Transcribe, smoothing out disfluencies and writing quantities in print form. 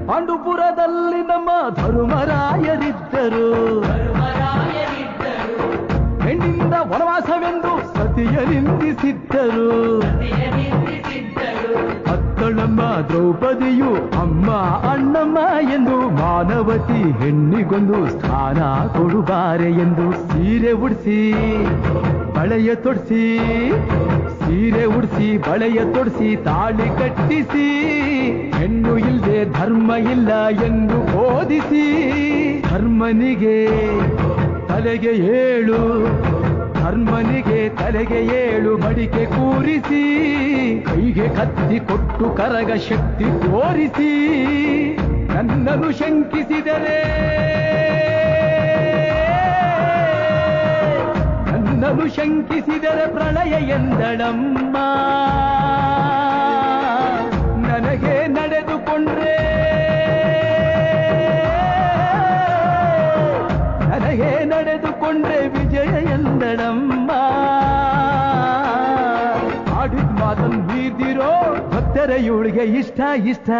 ಪಾಂಡುಪುರದಲ್ಲಿ ನಮ್ಮ ಧರ್ಮರಾಯರಿದ್ದರು. ಹೆಣ್ಣಿಂದ ವನವಾಸವೆಂದು ಸತಿಯ ನಿಂದಿಸಿದ್ದರು. ಅತ್ತಳಮ್ಮ ದ್ರೌಪದಿಯು ಅಮ್ಮ ಅಣ್ಣಮ್ಮ ಎಂದು ಮಾನವತಿ ಹೆಣ್ಣಿಗೊಂದು ಸ್ಥಾನ ಕೊಡುಬಾರೆ ಎಂದು ಸೀರೆ ಉಡಿಸಿ ಬಳೆಯ ತೊಡಿಸಿ ಸೀರೆ ಉಡಿಸಿ ಬಳೆಯ ತೊಡಿಸಿ ತಾಳಿ ಕಟ್ಟಿಸಿ ಹೆಣ್ಣು ಇಲ್ಲದೆ ಧರ್ಮ ಇಲ್ಲ ಎಂದು ಬೋಧಿಸಿ ಧರ್ಮನಿಗೆ ತಲೆಗೆ ಏಳು ಧರ್ಮನಿಗೆ ತಲೆಗೆ ಏಳು ಮಡಿಕೆ ಕೂರಿಸಿ ಕೈಗೆ ಕತ್ತಿ ಕೊಟ್ಟು ಕರಗ ಶಕ್ತಿ ತೋರಿಸಿ ನನ್ನನ್ನು ಶಂಕಿಸಿದರೆ ನನ್ನನ್ನು ಶಂಕಿಸಿದರೆ ಪ್ರಳಯ ಎಂದಳಮ್ಮ. ನನಗೆ ನಡೆದುಕೊಂಡ್ರೆ ನನಗೆ ನಡೆದುಕೊಂಡ್ರೆ ವಿಜಯ ಎಂದಳಮ್ಮ. ಆಡಿದ ಮಾತನ್ನು ಮೀರಿದಿರೋ ಭಕ್ತರ ಇವಳಿಗೆ ಇಷ್ಟ ಇಷ್ಟ.